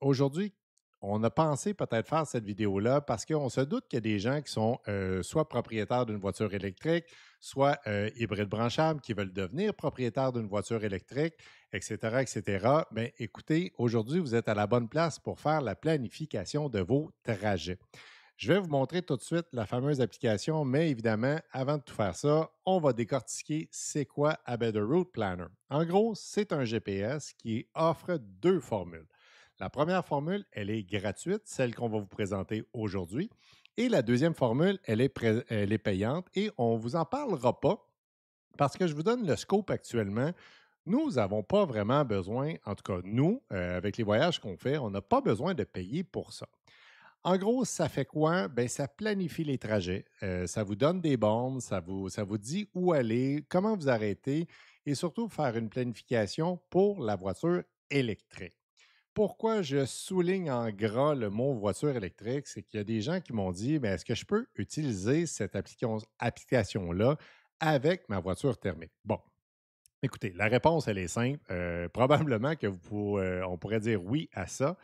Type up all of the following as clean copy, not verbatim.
aujourd'hui, on a pensé peut-être faire cette vidéo-là parce qu'on se doute qu'il y a des gens qui sont soit propriétaires d'une voiture électrique, soit hybrides branchables, qui veulent devenir propriétaires d'une voiture électrique, etc., etc. Bien, écoutez, aujourd'hui, vous êtes à la bonne place pour faire la planification de vos trajets. Je vais vous montrer tout de suite la fameuse application, mais évidemment, avant de tout faire ça, on va décortiquer c'est quoi A Better Route Planner. En gros, c'est un GPS qui offre deux formules. La première formule, elle est gratuite, celle qu'on va vous présenter aujourd'hui. Et la deuxième formule, elle est payante et on ne vous en parlera pas parce que je vous donne le scope actuellement. Nous n'avons pas vraiment besoin, en tout cas nous, avec les voyages qu'on fait, on n'a pas besoin de payer pour ça. En gros, ça fait quoi? Ben, ça planifie les trajets. Ça vous donne des bornes, ça vous dit où aller, comment vous arrêter et surtout faire une planification pour la voiture électrique. Pourquoi je souligne en gras le mot voiture électrique? C'est qu'il y a des gens qui m'ont dit, ben, est-ce que je peux utiliser cette application-là avec ma voiture thermique? Bon, écoutez, la réponse, elle est simple. Probablement que on pourrait dire oui à ça.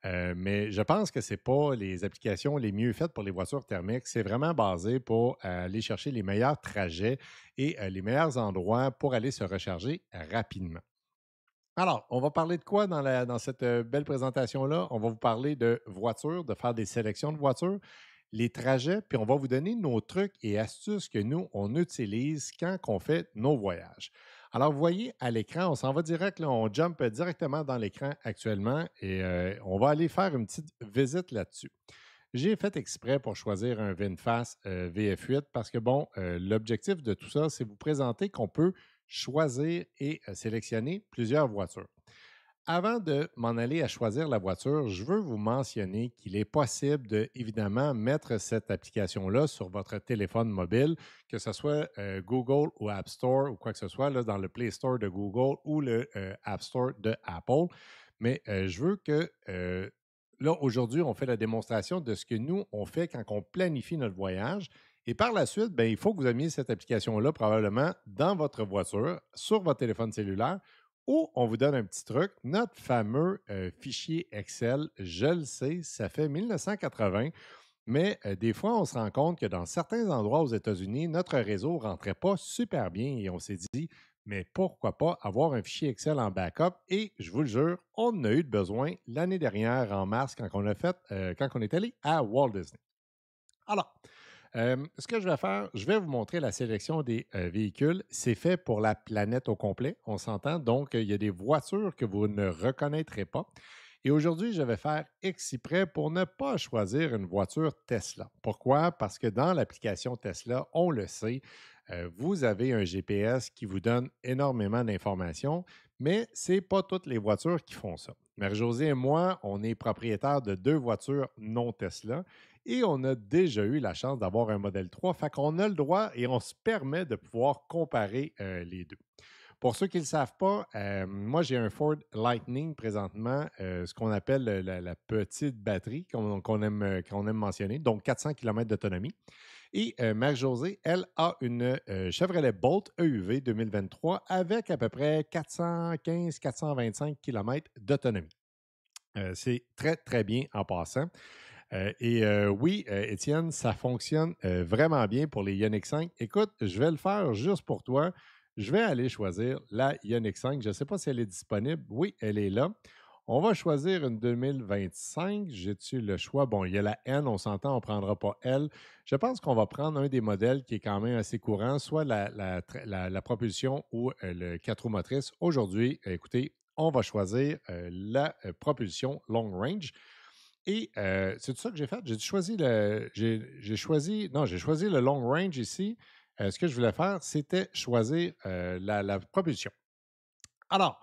Mais je pense que ce n'est pas les applications les mieux faites pour les voitures thermiques. C'est vraiment basé pour aller chercher les meilleurs trajets et les meilleurs endroits pour aller se recharger rapidement. Alors, on va parler de quoi dans cette belle présentation-là? On va vous parler de voitures, de faire des sélections de voitures, les trajets, puis on va vous donner nos trucs et astuces que nous, on utilise quand on fait nos voyages. Alors, vous voyez à l'écran, on s'en va direct, là, on jump directement dans l'écran actuellement et on va aller faire une petite visite là-dessus. J'ai fait exprès pour choisir un VinFast VF8 parce que, bon, l'objectif de tout ça, c'est vous présenter qu'on peut choisir et sélectionner plusieurs voitures. Avant de m'en aller à choisir la voiture, je veux vous mentionner qu'il est possible de, évidemment, mettre cette application-là sur votre téléphone mobile, que ce soit Google ou App Store ou quoi que ce soit, là, dans le Play Store de Google ou le App Store de Apple. Mais je veux que, là, aujourd'hui, on fait la démonstration de ce que nous, on fait quand on planifie notre voyage. Et par la suite, ben, il faut que vous ayez cette application-là probablement dans votre voiture, sur votre téléphone cellulaire ou on vous donne un petit truc, notre fameux fichier Excel, je le sais, ça fait 1980, mais des fois, on se rend compte que dans certains endroits aux États-Unis, notre réseau ne rentrait pas super bien et on s'est dit, mais pourquoi pas avoir un fichier Excel en backup? Et je vous le jure, on en a eu de besoin l'année dernière, en mars, quand on est allé à Walt Disney. Alors, ce que je vais faire, je vais vous montrer la sélection des véhicules. C'est fait pour la planète au complet, on s'entend. Donc, il y a des voitures que vous ne reconnaîtrez pas. Et aujourd'hui, je vais faire exprès pour ne pas choisir une voiture Tesla. Pourquoi? Parce que dans l'application Tesla, on le sait, vous avez un GPS qui vous donne énormément d'informations, mais ce n'est pas toutes les voitures qui font ça. Marie-Josée et moi, on est propriétaires de deux voitures non Tesla et on a déjà eu la chance d'avoir un modèle 3. Fait qu'on a le droit et on se permet de pouvoir comparer les deux. Pour ceux qui ne le savent pas, moi, j'ai un Ford Lightning présentement, ce qu'on appelle la petite batterie qu'on aime mentionner, donc 400 km d'autonomie. Et Marie-Josée, elle a une Chevrolet Bolt EUV 2023 avec à peu près 415-425 km d'autonomie. C'est très, très bien en passant. Oui, Étienne, ça fonctionne vraiment bien pour les Ioniq 5. Écoute, je vais le faire juste pour toi. Je vais aller choisir la Ioniq 5. Je ne sais pas si elle est disponible. Oui, elle est là. On va choisir une 2025. J'ai-tu le choix? Bon, il y a la N, on s'entend, on ne prendra pas L. Je pense qu'on va prendre un des modèles qui est quand même assez courant, soit la propulsion ou le 4 roues motrices. Aujourd'hui, écoutez, on va choisir la propulsion long range. Et c'est tout ça que j'ai fait. J'ai choisi le long range ici. Ce que je voulais faire, c'était choisir la propulsion. Alors,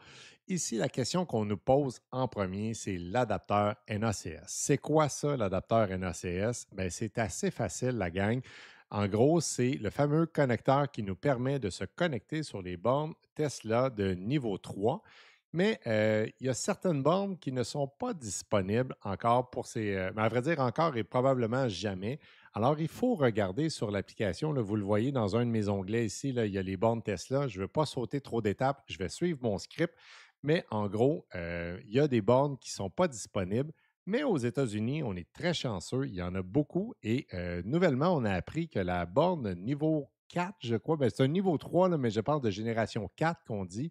ici, la question qu'on nous pose en premier, c'est l'adapteur NACS. C'est quoi ça, l'adapteur NACS? Bien, c'est assez facile, la gang. En gros, c'est le fameux connecteur qui nous permet de se connecter sur les bornes Tesla de niveau 3. Mais il y a certaines bornes qui ne sont pas disponibles encore pour ces. Mais à vrai dire, encore et probablement jamais. Alors, il faut regarder sur l'application. Là, vous le voyez dans un de mes onglets ici, là, il y a les bornes Tesla. Je ne veux pas sauter trop d'étapes. Je vais suivre mon script. Mais en gros, il y a des bornes qui ne sont pas disponibles. Mais aux États-Unis, on est très chanceux. Il y en a beaucoup. Et nouvellement, on a appris que la borne niveau 4, je crois, ben, c'est un niveau 3, là, mais je parle de génération 4 qu'on dit,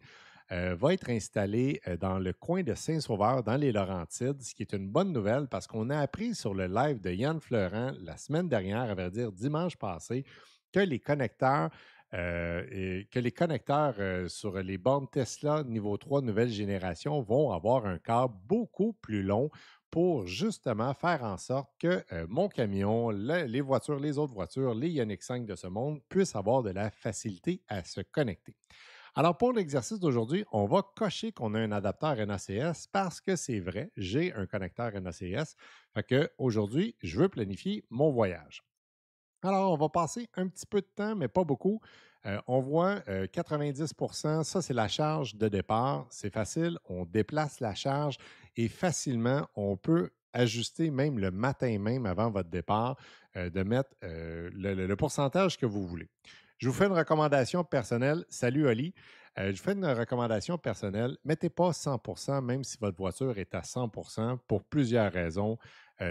va être installée dans le coin de Saint-Sauveur, dans les Laurentides, ce qui est une bonne nouvelle parce qu'on a appris sur le live de Yann Fleurant la semaine dernière, à vrai dire dimanche passé, que les connecteurs sur les bornes Tesla niveau 3 nouvelle génération vont avoir un câble beaucoup plus long pour justement faire en sorte que mon camion, les voitures, les autres voitures, les Ioniq 5 de ce monde puissent avoir de la facilité à se connecter. Alors, pour l'exercice d'aujourd'hui, on va cocher qu'on a un adapteur NACS parce que c'est vrai, j'ai un connecteur NACS. Fait que aujourd'hui, je veux planifier mon voyage. Alors, on va passer un petit peu de temps, mais pas beaucoup. On voit 90, ça c'est la charge de départ. C'est facile, on déplace la charge et facilement, on peut ajuster même le matin même avant votre départ, de mettre le pourcentage que vous voulez. Je vous fais une recommandation personnelle. Salut Oli. Je vous fais une recommandation personnelle. Mettez pas 100 même si votre voiture est à 100 pour plusieurs raisons.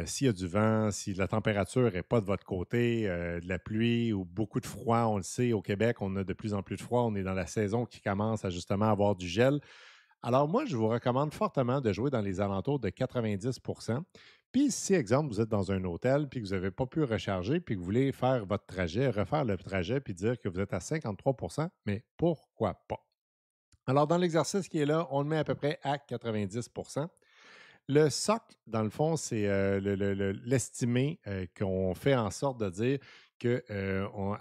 S'il y a du vent, si la température n'est pas de votre côté, de la pluie ou beaucoup de froid, on le sait, au Québec, on a de plus en plus de froid. On est dans la saison qui commence à justement avoir du gel. Alors moi, je vous recommande fortement de jouer dans les alentours de 90. Puis si, exemple, vous êtes dans un hôtel puis que vous n'avez pas pu recharger puis que vous voulez faire votre trajet, refaire le trajet puis dire que vous êtes à 53, mais pourquoi pas? Alors, dans l'exercice qui est là, on le met à peu près à 90. Le socle, dans le fond, c'est l'estimé qu'on fait en sorte de dire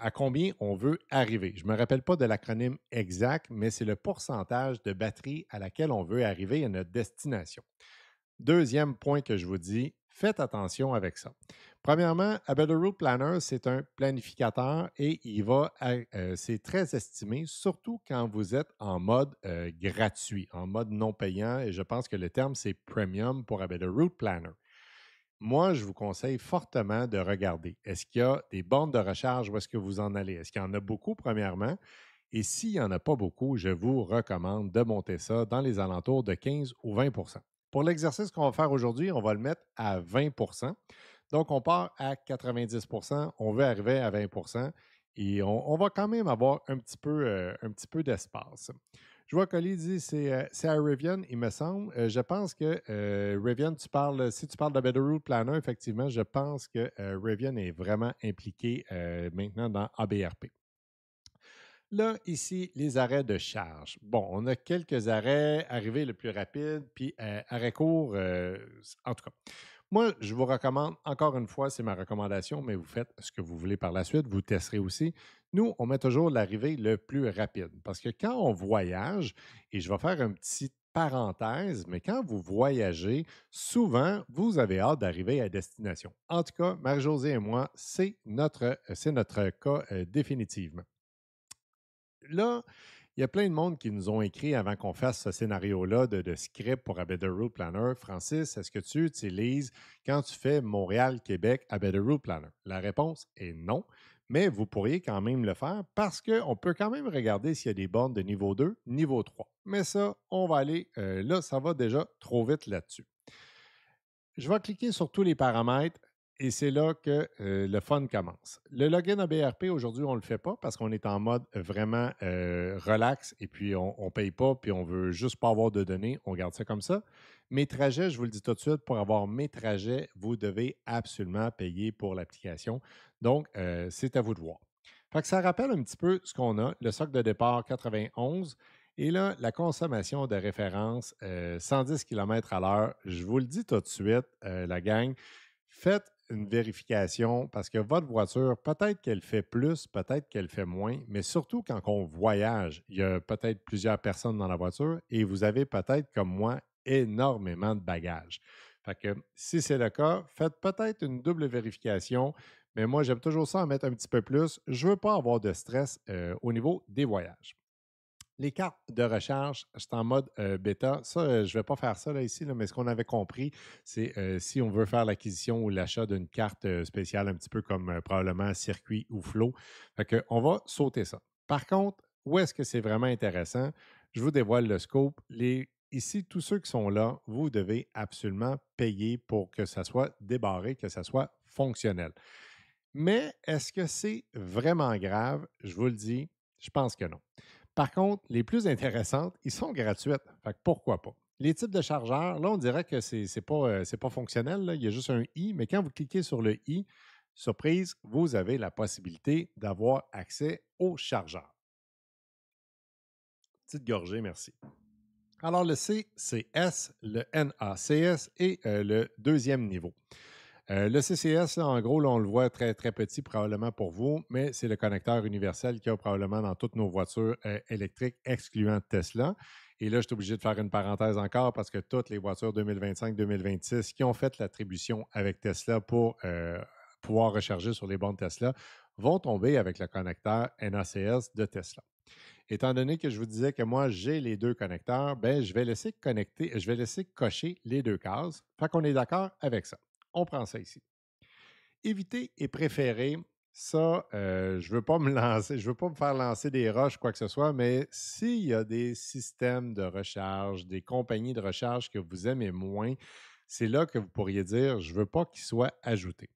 à combien on veut arriver. Je ne me rappelle pas de l'acronyme exact, mais c'est le pourcentage de batterie à laquelle on veut arriver à notre destination. Deuxième point que je vous dis, faites attention avec ça. Premièrement, A Better Route Planner, c'est un planificateur et c'est très estimé, surtout quand vous êtes en mode gratuit, en mode non payant. Et je pense que le terme, c'est Premium pour A Better Route Planner. Moi, je vous conseille fortement de regarder. Est-ce qu'il y a des bornes de recharge? Où est-ce que vous en allez? Est-ce qu'il y en a beaucoup, premièrement? Et s'il n'y en a pas beaucoup, je vous recommande de monter ça dans les alentours de 15 ou 20. Pour l'exercice qu'on va faire aujourd'hui, on va le mettre à 20. Donc, on part à 90. On veut arriver à 20 et on va quand même avoir un petit peu d'espace. Je vois qu'Oli dit c'est à Rivian, il me semble. Je pense que Rivian, si tu parles de Better Route Planner, effectivement, je pense que Rivian est vraiment impliqué maintenant dans ABRP. Là, ici, les arrêts de charge. Bon, on a quelques arrêts, arrivée le plus rapide, puis arrêt court, en tout cas. Moi, je vous recommande, encore une fois, c'est ma recommandation, mais vous faites ce que vous voulez par la suite, vous testerez aussi. Nous, on met toujours l'arrivée le plus rapide parce que quand on voyage, et je vais faire une petite parenthèse, mais quand vous voyagez, souvent, vous avez hâte d'arriver à destination. En tout cas, Marie-Josée et moi, c'est notre cas définitivement. Là, il y a plein de monde qui nous ont écrit avant qu'on fasse ce scénario-là de script pour A Better Route Planner. Francis, est-ce que tu utilises quand tu fais Montréal-Québec A Better Route Planner? La réponse est non, mais vous pourriez quand même le faire parce qu'on peut quand même regarder s'il y a des bornes de niveau 2, niveau 3. Mais ça, on va aller, là, ça va déjà trop vite là-dessus. Je vais cliquer sur tous les paramètres et c'est là que le fun commence. Le login ABRP, aujourd'hui, on ne le fait pas parce qu'on est en mode vraiment relax et puis on ne paye pas puis on veut juste pas avoir de données. On garde ça comme ça. Mes trajets, je vous le dis tout de suite, pour avoir mes trajets, vous devez absolument payer pour l'application. Donc, c'est à vous de voir. Fait que ça rappelle un petit peu ce qu'on a. Le socle de départ 91. Et là, la consommation de référence, 110 km à l'heure, je vous le dis tout de suite, la gang, faites une vérification parce que votre voiture, peut-être qu'elle fait plus, peut-être qu'elle fait moins, mais surtout quand on voyage, il y a peut-être plusieurs personnes dans la voiture et vous avez peut-être, comme moi, énormément de bagages. Fait que si c'est le cas, faites peut-être une double vérification, mais moi, j'aime toujours ça en mettre un petit peu plus. Je ne veux pas avoir de stress au niveau des voyages. Les cartes de recharge, c'est en mode bêta. Ça, je ne vais pas faire ça là, ici, là, mais ce qu'on avait compris, c'est si on veut faire l'acquisition ou l'achat d'une carte spéciale, un petit peu comme probablement circuit ou flow. Fait que, on va sauter ça. Par contre, où est-ce que c'est vraiment intéressant? Je vous dévoile le scope. ici, tous ceux qui sont là, vous devez absolument payer pour que ça soit débarré, que ça soit fonctionnel. Mais est-ce que c'est vraiment grave? Je vous le dis, je pense que non. Par contre, les plus intéressantes, ils sont gratuites. Fait que pourquoi pas? Les types de chargeurs, là, on dirait que c'est pas fonctionnel. Là. Il y a juste un i, mais quand vous cliquez sur le i, surprise, vous avez la possibilité d'avoir accès au chargeur. Petite gorgée, merci. Alors, le CCS, le NACS et le deuxième niveau. Le CCS, là, en gros, là, on le voit très, très petit probablement pour vous, mais c'est le connecteur universel qu'il y a probablement dans toutes nos voitures électriques, excluant Tesla. Et là, je suis obligé de faire une parenthèse encore parce que toutes les voitures 2025-2026 qui ont fait l'attribution avec Tesla pour pouvoir recharger sur les bornes Tesla vont tomber avec le connecteur NACS de Tesla. Étant donné que je vous disais que moi, j'ai les deux connecteurs, ben, je vais laisser cocher les deux cases. Fait qu'on est d'accord avec ça. On prend ça ici. Éviter et préférer, ça, je ne veux pas me lancer, je veux pas me faire lancer des roches, quoi que ce soit, mais s'il y a des systèmes de recharge, des compagnies de recharge que vous aimez moins, c'est là que vous pourriez dire, je ne veux pas qu'ils soient ajoutés.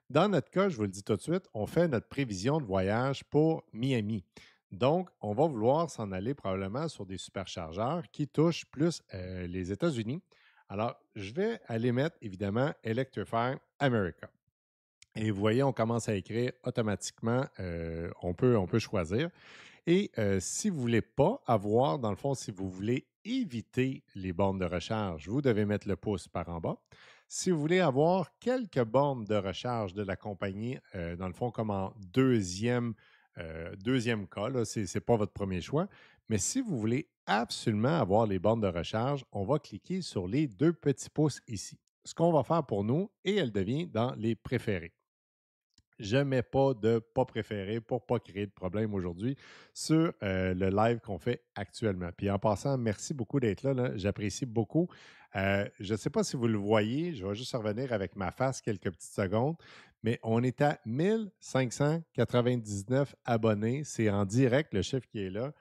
Dans notre cas, je vous le dis tout de suite, on fait notre prévision de voyage pour Miami. Donc, on va vouloir s'en aller probablement sur des superchargeurs qui touchent plus les États-Unis. Alors, je vais aller mettre évidemment Electrify America. Et vous voyez, on commence à écrire automatiquement, on peut choisir. Et si vous ne voulez pas avoir, dans le fond, si vous voulez éviter les bornes de recharge, vous devez mettre le pouce par en bas. Si vous voulez avoir quelques bornes de recharge de la compagnie, dans le fond, comme en deuxième cas, ce n'est pas votre premier choix, mais si vous voulez absolument avoir les bornes de recharge, on va cliquer sur les deux petits pouces ici. Ce qu'on va faire pour nous, et elle devient dans les préférés. Je ne mets pas de pas préféré pour ne pas créer de problème aujourd'hui sur le live qu'on fait actuellement. Puis en passant, merci beaucoup d'être là, là. J'apprécie beaucoup. Je ne sais pas si vous le voyez, je vais juste revenir avec ma face quelques petites secondes, mais on est à 1599 abonnés. C'est en direct le chiffre qui est là.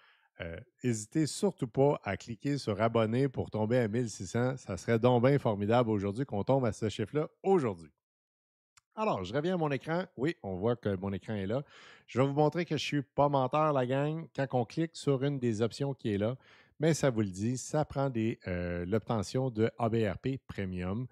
N'hésitez surtout pas à cliquer sur abonner pour tomber à 1600. Ça serait donc bien formidable aujourd'hui qu'on tombe à ce chiffre-là aujourd'hui. Alors, je reviens à mon écran. Oui, on voit que mon écran est là. Je vais vous montrer que je ne suis pas menteur, la gang. Quand on clique sur une des options qui est là, mais ça vous le dit, ça prend l'obtention de ABRP Premium.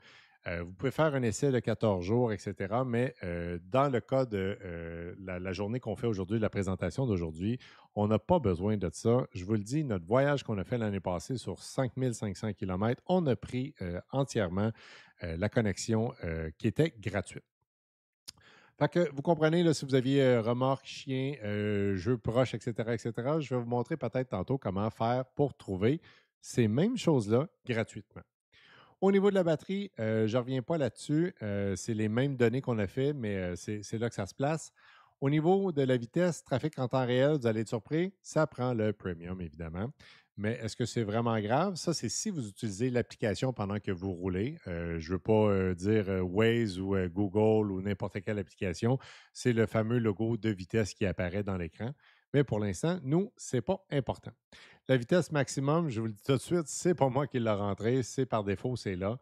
Vous pouvez faire un essai de 14 jours, etc. Mais dans le cas de la journée qu'on fait aujourd'hui, la présentation d'aujourd'hui, on n'a pas besoin de ça. Je vous le dis, notre voyage qu'on a fait l'année passée sur 5500 km, on a pris entièrement la connexion qui était gratuite. Fait que vous comprenez, là, si vous aviez remorque, chien, jeux proches, etc., je vais vous montrer peut-être tantôt comment faire pour trouver ces mêmes choses-là gratuitement. Au niveau de la batterie, je ne reviens pas là-dessus. C'est les mêmes données qu'on a fait, mais c'est là que ça se place. Au niveau de la vitesse, trafic en temps réel, vous allez être surpris, ça prend le premium, évidemment. Mais est-ce que c'est vraiment grave? Ça, c'est si vous utilisez l'application pendant que vous roulez. Je ne veux pas dire Waze ou Google ou n'importe quelle application. C'est le fameux logo de vitesse qui apparaît dans l'écran. Mais pour l'instant, nous, ce n'est pas important. La vitesse maximum, je vous le dis tout de suite, c'est pas moi qui l'ai rentré, c'est par défaut, c'est là.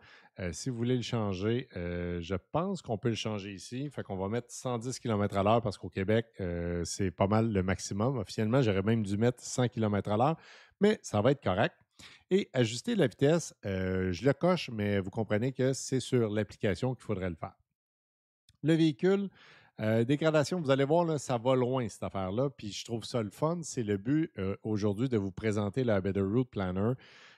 Si vous voulez le changer, je pense qu'on peut le changer ici. Fait qu'on va mettre 110 km à l'heure parce qu'au Québec, c'est pas mal le maximum. Officiellement, j'aurais même dû mettre 100 km à l'heure, mais ça va être correct. Et ajuster la vitesse, je le coche, mais vous comprenez que c'est sur l'application qu'il faudrait le faire. Le véhicule, dégradation, vous allez voir, là, ça va loin cette affaire-là. Puis je trouve ça le fun. C'est le but aujourd'hui de vous présenter la Better Route Planner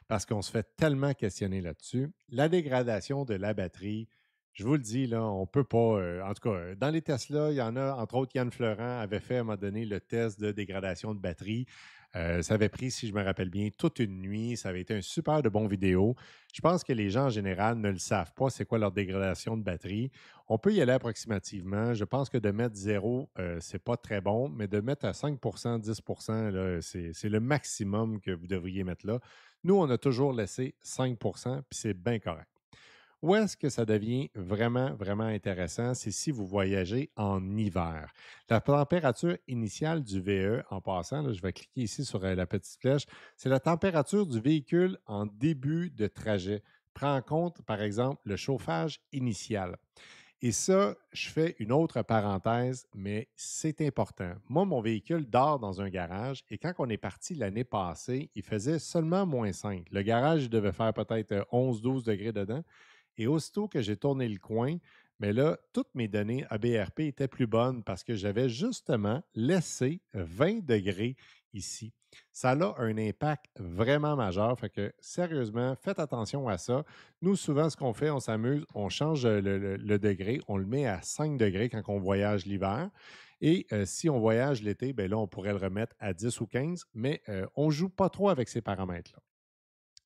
parce qu'on se fait tellement questionner là-dessus. La dégradation de la batterie, je vous le dis, là, on ne peut pas. En tout cas, dans les Tesla, il y en a, entre autres, Yann Florent avait fait à un moment donné le test de dégradation de batterie. Ça avait pris, si je me rappelle bien, toute une nuit. Ça avait été un super de bon vidéo. Je pense que les gens en général ne le savent pas, c'est quoi leur dégradation de batterie. On peut y aller approximativement. Je pense que de mettre 0, c'est pas très bon, mais de mettre à 5 10 là, c'est le maximum que vous devriez mettre là. Nous, on a toujours laissé 5 puis c'est bien correct. Où est-ce que ça devient vraiment, vraiment intéressant? C'est si vous voyagez en hiver. La température initiale du VE, en passant, là, je vais cliquer ici sur la petite flèche, c'est la température du véhicule en début de trajet. Prends en compte, par exemple, le chauffage initial. Et ça, je fais une autre parenthèse, mais c'est important. Moi, mon véhicule dort dans un garage et quand on est parti l'année passée, il faisait seulement -5. Le garage, il devait faire peut-être 11-12 degrés dedans. Et aussitôt que j'ai tourné le coin, mais là, toutes mes données ABRP étaient plus bonnes parce que j'avais justement laissé 20 degrés ici. Ça a un impact vraiment majeur. Fait que sérieusement, faites attention à ça. Nous, souvent, ce qu'on fait, on s'amuse, on change le degré, on le met à 5 degrés quand on voyage l'hiver. Et si on voyage l'été, ben là, on pourrait le remettre à 10 ou 15, mais on ne joue pas trop avec ces paramètres-là.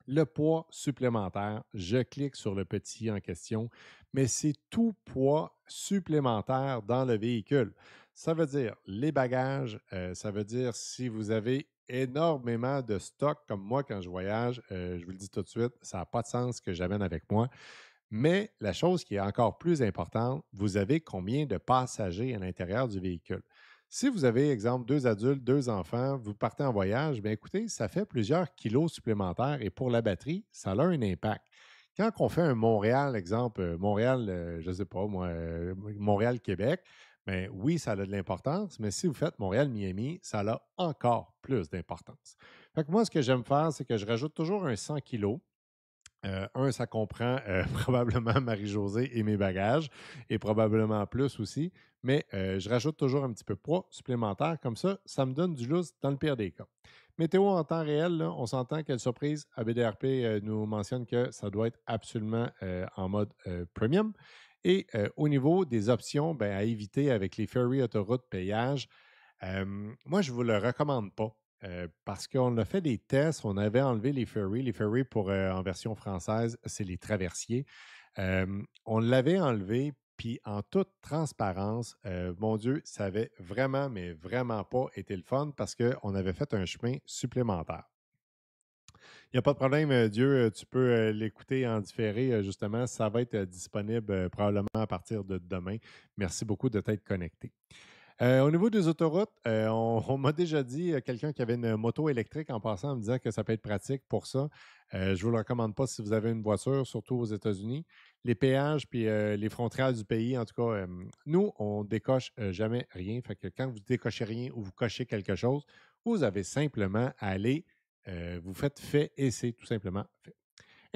Le poids supplémentaire, je clique sur le petit en question, mais c'est tout poids supplémentaire dans le véhicule. Ça veut dire les bagages, ça veut dire si vous avez énormément de stock comme moi quand je voyage, je vous le dis tout de suite, ça n'a pas de sens que j'amène avec moi. Mais la chose qui est encore plus importante, vous avez combien de passagers à l'intérieur du véhicule. Si vous avez, exemple, deux adultes, deux enfants, vous partez en voyage, bien écoutez, ça fait plusieurs kilos supplémentaires et pour la batterie, ça a un impact. Quand on fait un Montréal, exemple, Montréal, je ne sais pas, moi, Montréal-Québec, bien oui, ça a de l'importance, mais si vous faites Montréal-Miami, ça a encore plus d'importance. Fait que moi, ce que j'aime faire, c'est que je rajoute toujours un 100 kilos ça comprend probablement Marie-Josée et mes bagages, et probablement plus aussi, mais je rajoute toujours un petit peu de poids supplémentaire. Comme ça me donne du lousse dans le pire des cas. Météo en temps réel, là, on s'entend quelle surprise, ABDRP nous mentionne que ça doit être absolument en mode premium. Et au niveau des options ben, à éviter avec les ferries autoroutes payage, moi, je ne vous le recommande pas. Parce qu'on a fait des tests, on avait enlevé les ferries. Les ferries, pour, en version française, c'est les traversiers. On l'avait enlevé, puis en toute transparence, mon Dieu, ça avait vraiment, mais vraiment pas été le fun parce qu'on avait fait un chemin supplémentaire. Il n'y a pas de problème, Dieu, tu peux l'écouter en différé, justement. Ça va être disponible probablement à partir de demain. Merci beaucoup de t'être connecté. Au niveau des autoroutes, on m'a déjà dit, quelqu'un qui avait une moto électrique en passant me disant que ça peut être pratique pour ça. Je ne vous le recommande pas si vous avez une voiture, surtout aux États-Unis. Les péages puis les frontières du pays, en tout cas, nous, on décoche jamais rien. Fait que quand vous décochez rien ou vous cochez quelque chose, vous avez simplement à aller, vous faites fait et c'est tout simplement fait.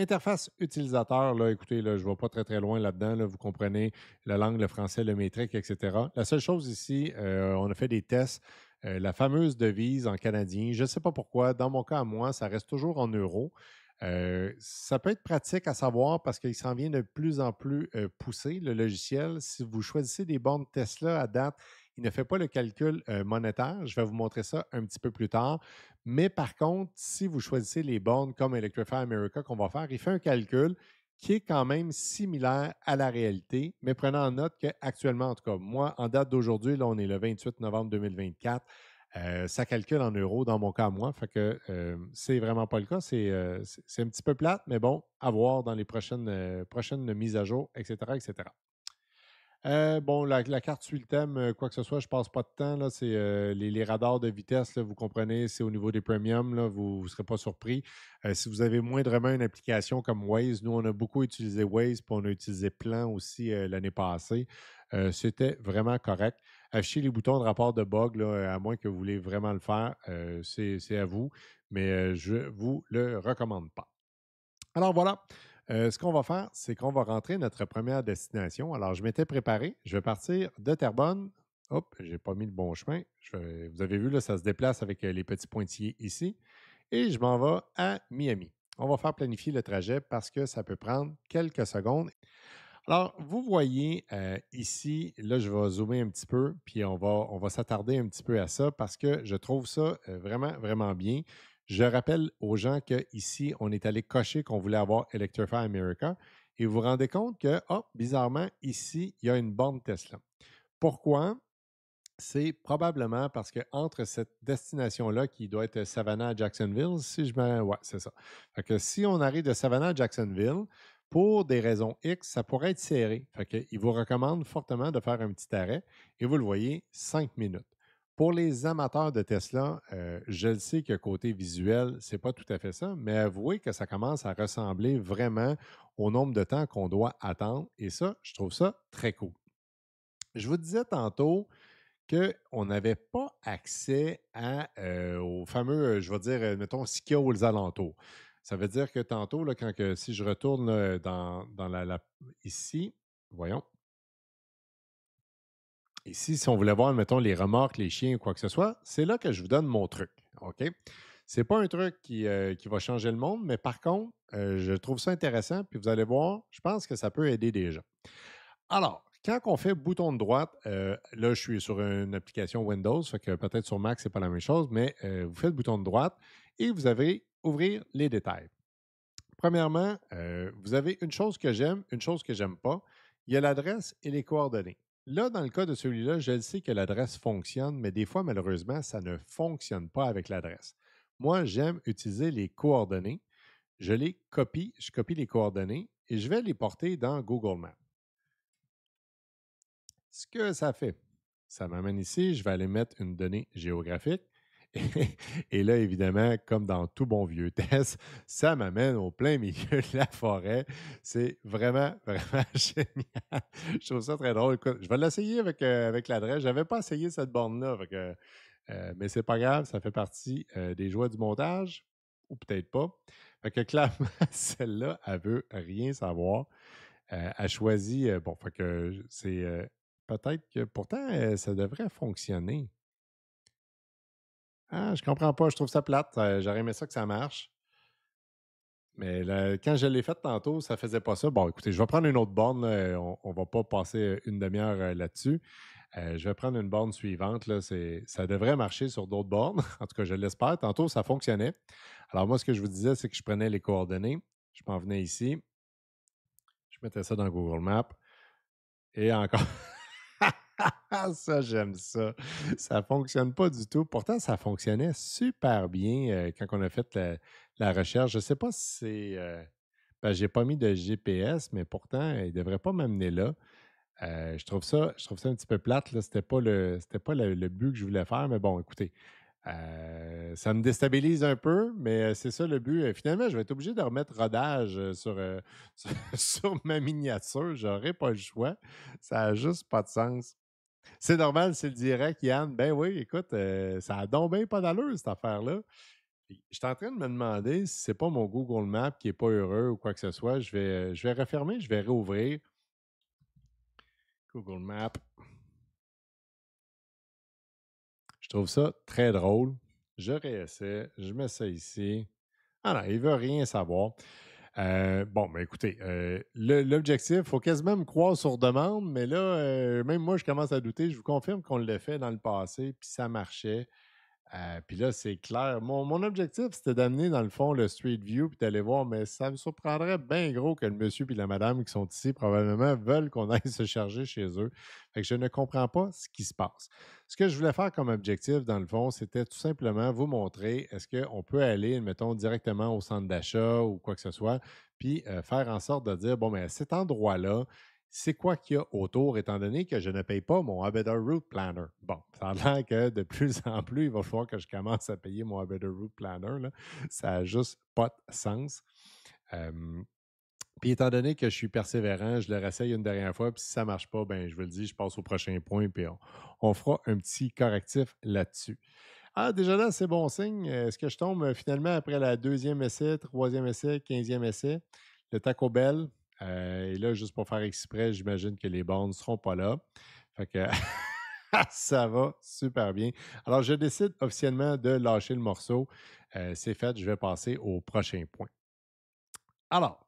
Interface utilisateur, là, écoutez, là, je ne vais pas très, très loin là-dedans. Là, vous comprenez la langue, le français, le métrique, etc. La seule chose ici, on a fait des tests. La fameuse devise en canadien, je ne sais pas pourquoi, dans mon cas à moi, ça reste toujours en euros. Ça peut être pratique à savoir parce qu'il s'en vient de plus en plus poussé, le logiciel. Si vous choisissez des bornes Tesla à date, il ne fait pas le calcul monétaire. Je vais vous montrer ça un petit peu plus tard. Mais par contre, si vous choisissez les bornes comme Electrify America qu'on va faire, il fait un calcul qui est quand même similaire à la réalité, mais prenant en note qu'actuellement, en tout cas, moi, en date d'aujourd'hui, là, on est le 28 novembre 2024, ça calcule en euros dans mon cas à moi, fait que c'est vraiment pas le cas. C'est un petit peu plate, mais bon, à voir dans les prochaines mises à jour, etc., etc. Bon, la carte suit le thème, quoi que ce soit, je passe pas de temps. Là, c'est les radars de vitesse, là, vous comprenez, c'est au niveau des premiums, là, vous ne serez pas surpris. Si vous avez moindrement une application comme Waze, nous, on a beaucoup utilisé Waze, puis on a utilisé Plan aussi l'année passée. C'était vraiment correct. Afficher les boutons de rapport de bug, là, à moins que vous voulez vraiment le faire, c'est à vous, mais je vous le recommande pas. Alors voilà, ce qu'on va faire, c'est qu'on va rentrer notre première destination. Alors, je m'étais préparé. Je vais partir de Terrebonne. Hop, je n'ai pas mis le bon chemin. Vous avez vu, là, ça se déplace avec les petits pointillés ici. Et je m'en vais à Miami. On va faire planifier le trajet parce que ça peut prendre quelques secondes. Alors, vous voyez ici, là, je vais zoomer un petit peu, puis on va s'attarder un petit peu à ça parce que je trouve ça vraiment, vraiment bien. Je rappelle aux gens qu'ici, on est allé cocher qu'on voulait avoir Electrify America et vous vous rendez compte que, oh, bizarrement, ici, il y a une borne Tesla. Pourquoi? C'est probablement parce qu'entre cette destination-là, qui doit être Savannah à Jacksonville, si je me. Ouais, c'est ça. Fait que si on arrive de Savannah à Jacksonville, Pour des raisons X, ça pourrait être serré. Fait qu'il vous recommande fortement de faire un petit arrêt et vous le voyez, 5 minutes. Pour les amateurs de Tesla, je le sais que côté visuel, c'est pas tout à fait ça, mais avouez que ça commence à ressembler vraiment au nombre de temps qu'on doit attendre et ça, je trouve ça très cool. Je vous disais tantôt qu'on n'avait pas accès aux fameux, je vais dire, mettons, ce qu'il y a aux alentours. Ça veut dire que tantôt, là, si je retourne là, dans ici, voyons, ici, si on voulait voir, mettons, les remorques, les chiens ou quoi que ce soit, c'est là que je vous donne mon truc. OK? C'est pas un truc qui va changer le monde, mais par contre, je trouve ça intéressant, puis vous allez voir, je pense que ça peut aider des gens. Alors, quand on fait bouton de droite, là, je suis sur une application Windows, fait que peut-être sur Mac, c'est pas la même chose, mais vous faites bouton de droite et vous avez ouvrir les détails. Premièrement, vous avez une chose que j'aime, une chose que j'aime pas. Il y a l'adresse et les coordonnées. Là, dans le cas de celui-là, je le sais que l'adresse fonctionne, mais des fois, malheureusement, ça ne fonctionne pas avec l'adresse. Moi, j'aime utiliser les coordonnées. Je copie les coordonnées et je vais les porter dans Google Maps. Ce que ça fait, ça m'amène ici, je vais aller mettre une donnée géographique. Et, et là, évidemment, comme dans tout bon vieux test, ça m'amène au plein milieu de la forêt. C'est vraiment, vraiment génial. Je trouve ça très drôle. Écoute, je vais l'essayer avec l'adresse. Je n'avais pas essayé cette borne-là, mais c'est pas grave, ça fait partie des joies du montage, ou peut-être pas. Fait que clairement, celle-là, elle veut rien savoir. Elle choisit, bon, fait que c'est peut-être que pourtant, ça devrait fonctionner. Ah, je comprends pas, je trouve ça plate. J'aurais aimé ça que ça marche. Mais quand je l'ai fait tantôt, ça faisait pas ça. Bon, écoutez, je vais prendre une autre borne, là, on va pas passer une demi-heure là-dessus. Je vais prendre une borne suivante. Là, ça devrait marcher sur d'autres bornes. En tout cas, je l'espère. Tantôt, ça fonctionnait. Alors, moi, ce que je vous disais, c'est que je prenais les coordonnées. Je m'en venais ici. Je mettais ça dans Google Maps. Et encore. Ça, j'aime ça. Ça fonctionne pas du tout. Pourtant, ça fonctionnait super bien quand on a fait la recherche. Je ne sais pas si c'est. Ben, j'ai pas mis de GPS, mais pourtant, il ne devrait pas m'amener là. Je trouve ça un petit peu plate. Là. C'était pas le but que je voulais faire, mais bon, écoutez. Ça me déstabilise un peu, mais c'est ça le but. Finalement, je vais être obligé de remettre rodage sur ma miniature. J'aurais pas le choix. Ça n'a juste pas de sens. C'est normal, c'est le direct, Yann. Ben oui, écoute, ça a donc bien pas d'allure, cette affaire-là. Puis, je suis en train de me demander si c'est pas mon Google Maps qui est pas heureux ou quoi que ce soit. Je vais refermer, je vais réouvrir Google Maps. Je trouve ça très drôle. Je réessaie, je mets ça ici. Ah non, il ne veut rien savoir. Bon, ben écoutez, l'objectif, il faut quasiment me croire sur demande, mais là, même moi, je commence à douter. Je vous confirme qu'on l'a fait dans le passé, puis ça marchait. Puis là, c'est clair. Mon objectif, c'était d'amener, dans le fond, le Street View puis d'aller voir, mais ça me surprendrait bien gros que le monsieur et la madame qui sont ici, probablement, veulent qu'on aille se charger chez eux. Fait que je ne comprends pas ce qui se passe. Ce que je voulais faire comme objectif, dans le fond, c'était tout simplement vous montrer est-ce qu'on peut aller, mettons, directement au centre d'achat ou quoi que ce soit, puis faire en sorte de dire, bon, mais à cet endroit-là, c'est quoi qu'il y a autour, étant donné que je ne paye pas mon Abetter Route Planner? Bon, ça a l'air que de plus en plus, il va falloir que je commence à payer mon Abetter Route Planner. Là. Ça n'a juste pas de sens. Puis étant donné que je suis persévérant, je le réessaye une dernière fois, puis si ça ne marche pas, ben je vous le dis, je passe au prochain point, puis on fera un petit correctif là-dessus. Ah, déjà là, c'est bon signe. Est-ce que je tombe finalement après la deuxième essai, troisième essai, 15e essai? Le Taco Bell. Et là, juste pour faire exprès, j'imagine que les bornes ne seront pas là. Fait que ça va super bien. Alors, je décide officiellement de lâcher le morceau. C'est fait, je vais passer au prochain point. Alors,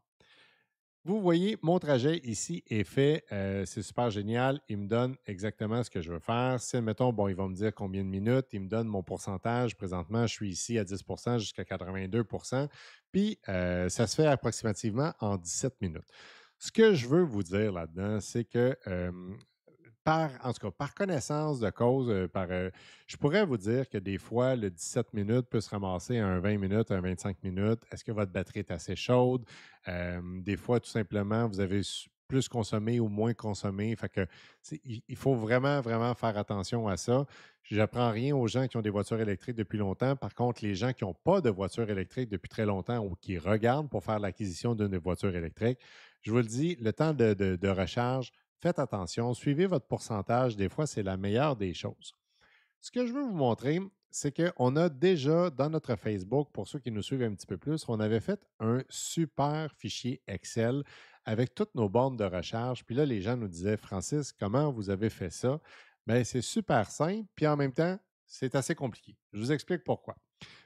vous voyez, mon trajet ici est fait. C'est super génial. Il me donne exactement ce que je veux faire. Si, mettons, bon, il va me dire combien de minutes. Il me donne mon pourcentage. Présentement, je suis ici à 10 jusqu'à 82. Puis, ça se fait approximativement en 17 minutes. Ce que je veux vous dire là-dedans, c'est que en tout cas, par connaissance de cause, je pourrais vous dire que des fois, le 17 minutes peut se ramasser à un 20 minutes, un 25 minutes. Est-ce que votre batterie est assez chaude? Des fois, tout simplement, vous avez plus consommé ou moins consommé. Fait que il faut vraiment, vraiment faire attention à ça. Je n'apprends rien aux gens qui ont des voitures électriques depuis longtemps. Par contre, les gens qui n'ont pas de voiture électrique depuis très longtemps ou qui regardent pour faire l'acquisition d'une voiture électrique, je vous le dis, le temps de recharge, faites attention, suivez votre pourcentage. Des fois, c'est la meilleure des choses. Ce que je veux vous montrer, c'est qu'on a déjà dans notre Facebook, pour ceux qui nous suivent un petit peu plus, on avait fait un super fichier Excel avec toutes nos bornes de recharge. Puis là, les gens nous disaient, Francis, comment vous avez fait ça? Bien, c'est super simple, puis en même temps, c'est assez compliqué. Je vous explique pourquoi.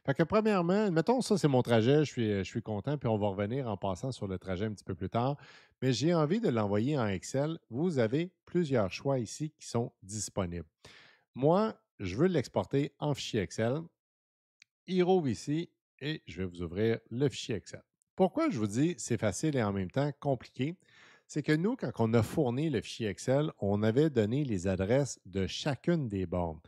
Fait que premièrement, mettons, ça, c'est mon trajet, je suis content, puis on va revenir en passant sur le trajet un petit peu plus tard. Mais j'ai envie de l'envoyer en Excel. Vous avez plusieurs choix ici qui sont disponibles. Moi, je veux l'exporter en fichier Excel. Il rouvre ici et je vais vous ouvrir le fichier Excel. Pourquoi je vous dis c'est facile et en même temps compliqué? C'est que nous, quand on a fourni le fichier Excel, on avait donné les adresses de chacune des bornes.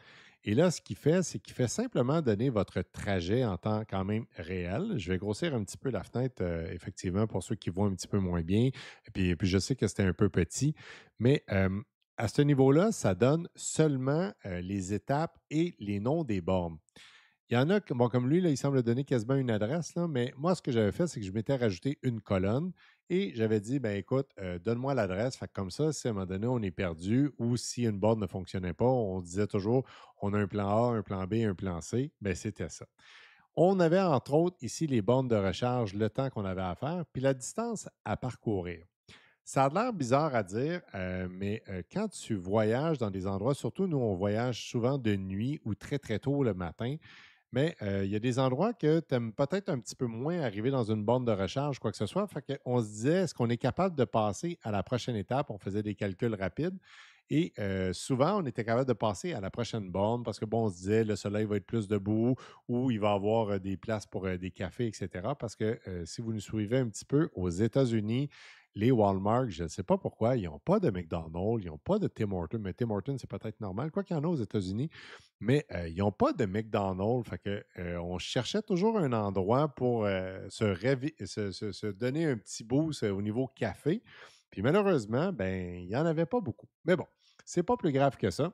Et là, ce qu'il fait, c'est qu'il fait simplement donner votre trajet en temps quand même réel. Je vais grossir un petit peu la fenêtre, effectivement, pour ceux qui voient un petit peu moins bien. Et puis je sais que c'était un peu petit, mais à ce niveau-là, ça donne seulement les étapes et les noms des bornes. Il y en a, bon, comme lui, là, il semble donner quasiment une adresse, là, mais moi, ce que j'avais fait, c'est que je m'étais rajouté une colonne et j'avais dit, ben écoute, donne-moi l'adresse. Fait que comme ça, si à un moment donné, on est perdu ou si une borne ne fonctionnait pas, on disait toujours, on a un plan A, un plan B, un plan C. Ben c'était ça. On avait entre autres ici les bornes de recharge, le temps qu'on avait à faire, puis la distance à parcourir. Ça a l'air bizarre à dire, mais quand tu voyages dans des endroits, surtout nous, on voyage souvent de nuit ou très, très tôt le matin, mais il y a des endroits que tu aimes peut-être un petit peu moins arriver dans une borne de recharge, quoi que ce soit. Fait qu'on se disait, est-ce qu'on est capable de passer à la prochaine étape? On faisait des calculs rapides. Et souvent, on était capable de passer à la prochaine borne parce que, bon, on se disait, le soleil va être plus debout ou il va y avoir des places pour des cafés, etc. Parce que si vous nous suivez un petit peu, aux États-Unis, les Walmart, je ne sais pas pourquoi, ils n'ont pas de McDonald's, ils n'ont pas de Tim Hortons, mais Tim Hortons, c'est peut-être normal, quoi qu'il y en a aux États-Unis, mais ils n'ont pas de McDonald's. Fait que, on cherchait toujours un endroit pour se donner un petit boost au niveau café. Puis malheureusement, ben, il n'y en avait pas beaucoup. Mais bon, c'est pas plus grave que ça.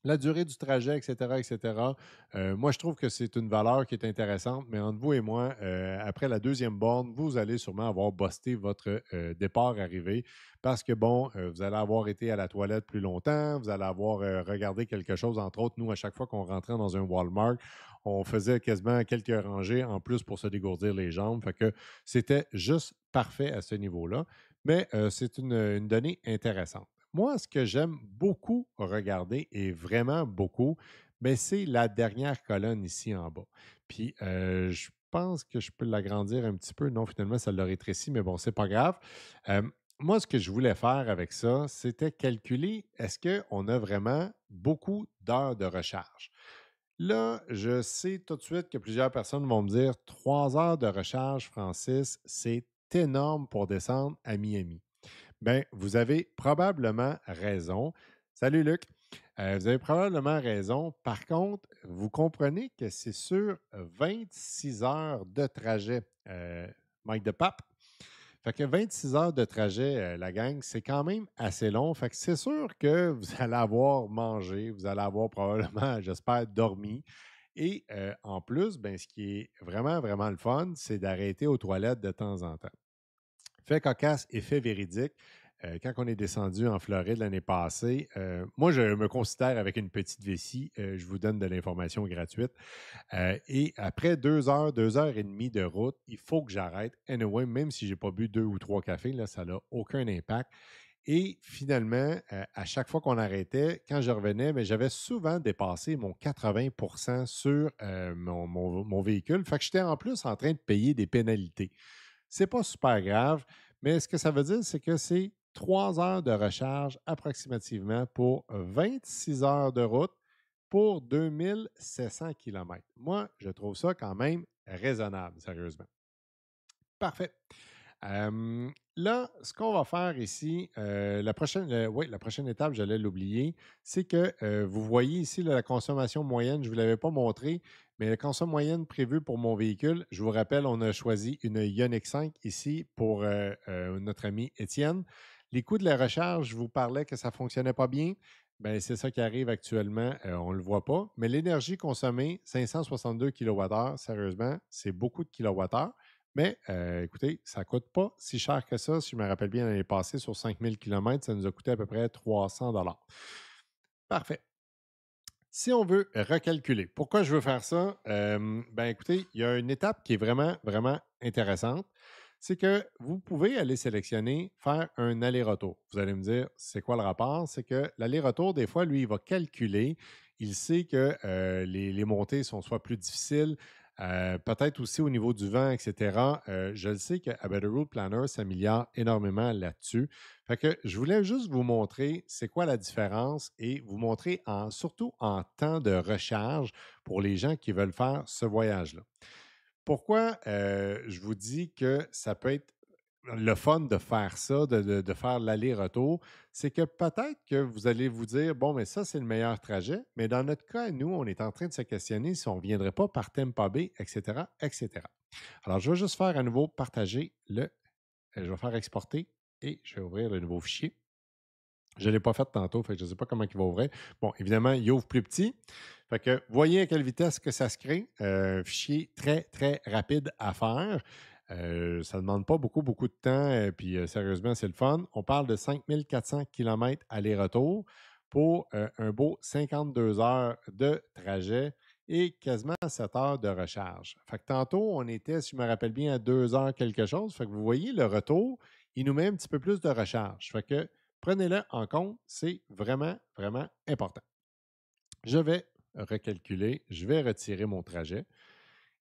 La durée du trajet, etc., etc. Moi, je trouve que c'est une valeur qui est intéressante, mais entre vous et moi, après la deuxième borne, vous allez sûrement avoir busté votre départ-arrivée parce que, bon, vous allez avoir été à la toilette plus longtemps, vous allez avoir regardé quelque chose. Entre autres, nous, à chaque fois qu'on rentrait dans un Walmart, on faisait quasiment quelques rangées en plus pour se dégourdir les jambes. Fait que c'était juste parfait à ce niveau-là. Mais c'est une donnée intéressante. Moi, ce que j'aime beaucoup regarder, et vraiment beaucoup, ben, c'est la dernière colonne ici en bas. Puis, je pense que je peux l'agrandir un petit peu. Non, finalement, ça l'a rétréci, mais bon, c'est pas grave. Euh, Moi, ce que je voulais faire avec ça, c'était calculer est-ce qu'on a vraiment beaucoup d'heures de recharge. Là, je sais tout de suite que plusieurs personnes vont me dire 3 heures de recharge, Francis, c'est énorme pour descendre à Miami. Bien, vous avez probablement raison. Salut Luc. Vous avez probablement raison. Par contre, vous comprenez que c'est sur 26 heures de trajet, Mike de Pape. Fait que 26 heures de trajet, la gang, c'est quand même assez long. Fait que c'est sûr que vous allez avoir mangé, vous allez avoir probablement, j'espère, dormi. Et en plus, ben, ce qui est vraiment, vraiment le fun, c'est d'arrêter aux toilettes de temps en temps. Fait cocasse et fait véridique. Quand on est descendu en Floride l'année passée, moi, je me considère avec une petite vessie. Je vous donne de l'information gratuite. Et après 2 heures, 2 heures et demie de route, il faut que j'arrête. Anyway, même si je n'ai pas bu 2 ou 3 cafés, là, ça n'a aucun impact. Et finalement, à chaque fois qu'on arrêtait, quand je revenais, mais j'avais souvent dépassé mon 80 sur mon véhicule. Fait que j'étais en plus en train de payer des pénalités. C'est pas super grave, mais ce que ça veut dire, c'est que c'est 3 heures de recharge approximativement pour 26 heures de route pour 2700 kilomètres. Moi, je trouve ça quand même raisonnable, sérieusement. Parfait. Là, ce qu'on va faire ici, oui, la prochaine étape, j'allais l'oublier, c'est que vous voyez ici là, la consommation moyenne, je ne vous l'avais pas montré, mais la consommation moyenne prévue pour mon véhicule, je vous rappelle, on a choisi une Ioniq 5 ici pour notre ami Étienne. Les coûts de la recharge, je vous parlais que ça ne fonctionnait pas bien. Ben, c'est ça qui arrive actuellement, on ne le voit pas. Mais l'énergie consommée, 562 kWh, sérieusement, c'est beaucoup de kilowattheures. Mais écoutez, ça ne coûte pas si cher que ça. Si je me rappelle bien, l'année passée, sur 5000 km, ça nous a coûté à peu près 300. Parfait. Si on veut recalculer, pourquoi je veux faire ça? Ben écoutez, il y a une étape qui est vraiment, vraiment intéressante. C'est que vous pouvez aller sélectionner, faire un aller-retour. Vous allez me dire, c'est quoi le rapport? C'est que l'aller-retour, des fois, lui, il va calculer. Il sait que les montées sont soit plus difficiles, peut-être aussi au niveau du vent, etc. Je le sais que A Better Route Planner s'améliore énormément là-dessus. Fait que je voulais juste vous montrer c'est quoi la différence et vous montrer surtout en temps de recharge pour les gens qui veulent faire ce voyage-là. Pourquoi je vous dis que ça peut être le fun de faire ça, de faire l'aller-retour, c'est que peut-être que vous allez vous dire, bon, mais ça, c'est le meilleur trajet, mais dans notre cas, nous, on est en train de se questionner si on ne viendrait pas par Tampa Bay, etc., etc. Alors, je vais juste faire à nouveau partager je vais faire exporter et je vais ouvrir le nouveau fichier. Je ne l'ai pas fait tantôt, fait que je ne sais pas comment il va ouvrir. Bon, évidemment, il ouvre plus petit. Fait que voyez à quelle vitesse que ça se crée. Fichier très, très rapide à faire. Ça ne demande pas beaucoup, beaucoup de temps. Puis sérieusement, c'est le fun. On parle de 5400 km aller-retour pour un beau 52 heures de trajet et quasiment 7 heures de recharge. Fait que tantôt, on était, si je me rappelle bien, à 2 heures quelque chose. Fait que vous voyez, le retour, il nous met un petit peu plus de recharge. Fait que prenez-le en compte, c'est vraiment, vraiment important. Je vais recalculer, je vais retirer mon trajet.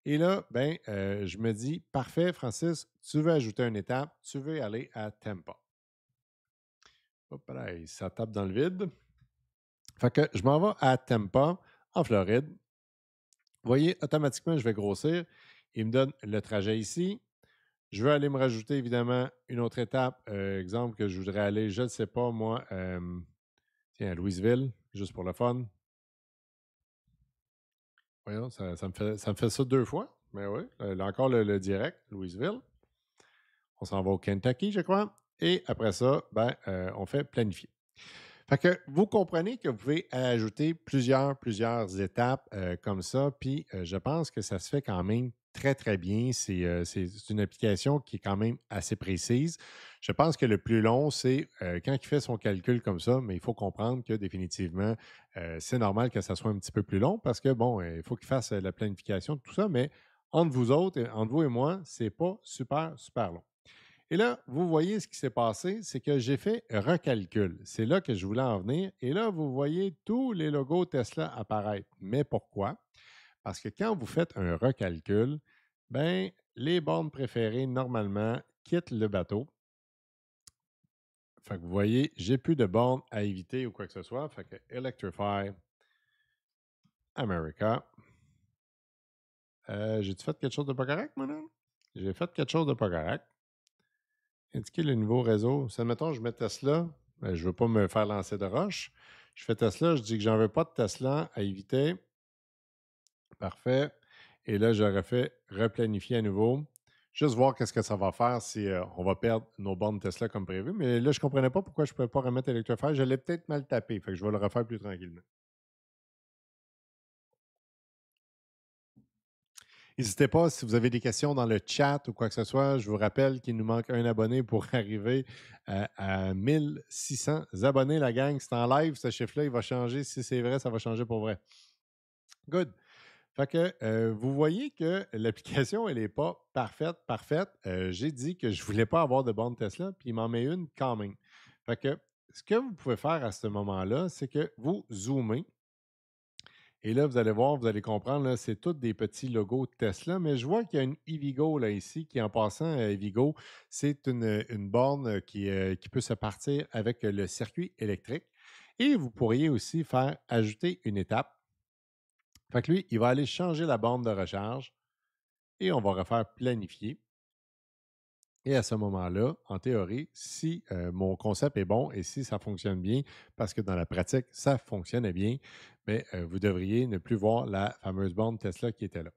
Et là, je me dis, parfait, Francis, tu veux ajouter une étape, tu veux aller à Tampa. Hop là, ça tape dans le vide. Fait que je m'en vais à Tampa, en Floride. Vous voyez, automatiquement, je vais grossir. Il me donne le trajet ici. Je veux aller me rajouter, évidemment, une autre étape. Exemple que je voudrais aller, je ne sais pas, moi, tiens, à Louisville, juste pour le fun. Voyons, ça me fait ça 2 fois. Mais oui, là encore le direct, Louisville. On s'en va au Kentucky, je crois. Et après ça, on fait planifier. Fait que vous comprenez que vous pouvez ajouter plusieurs étapes comme ça. Puis je pense que ça se fait quand même très, très bien. C'est une application qui est quand même assez précise. Je pense que le plus long, c'est quand il fait son calcul comme ça, mais il faut comprendre que définitivement, c'est normal que ça soit un petit peu plus long parce que, bon, il faut qu'il fasse la planification de tout ça, mais entre vous autres, entre vous et moi, c'est pas super, super long. Et là, vous voyez ce qui s'est passé, c'est que j'ai fait recalcul. C'est là que je voulais en venir. Et là, vous voyez tous les logos Tesla apparaître. Mais pourquoi? Parce que quand vous faites un recalcul, les bornes préférées, normalement, quittent le bateau. Fait que vous voyez, j'ai plus de bornes à éviter ou quoi que ce soit. Fait que Electrify America. J'ai-tu fait quelque chose de pas correct, madame? J'ai fait quelque chose de pas correct. Indiquer le nouveau réseau. Si, admettons, je mets Tesla, je ne veux pas me faire lancer de roche. Je fais Tesla, je dis que j'en veux pas de Tesla à éviter. Parfait. Et là, j'aurais fait replanifier à nouveau. Juste voir qu'est-ce que ça va faire si on va perdre nos bornes Tesla comme prévu. Mais là, je ne comprenais pas pourquoi je ne pouvais pas remettre Electrify. Je l'ai peut-être mal tapé. Fait que je vais le refaire plus tranquillement. N'hésitez pas si vous avez des questions dans le chat ou quoi que ce soit. Je vous rappelle qu'il nous manque un abonné pour arriver à 1600 abonnés, la gang. C'est en live, ce chiffre-là, il va changer. Si c'est vrai, ça va changer pour vrai. Good. Fait que vous voyez que l'application, elle n'est pas parfaite. J'ai dit que je ne voulais pas avoir de borne Tesla, puis il m'en met une quand même. Fait que ce que vous pouvez faire à ce moment-là, c'est que vous zoomez. Et là, vous allez voir, vous allez comprendre, là, c'est tous des petits logos Tesla, mais je vois qu'il y a une Evigo là ici, qui en passant, Evigo, c'est une borne qui peut se partir avec le circuit électrique. Et vous pourriez aussi faire ajouter une étape. Fait que lui, il va aller changer la borne de recharge et on va refaire planifier. Et à ce moment-là, en théorie, si mon concept est bon et si ça fonctionne bien, parce que dans la pratique, ça fonctionnait bien, mais vous devriez ne plus voir la fameuse borne Tesla qui était là.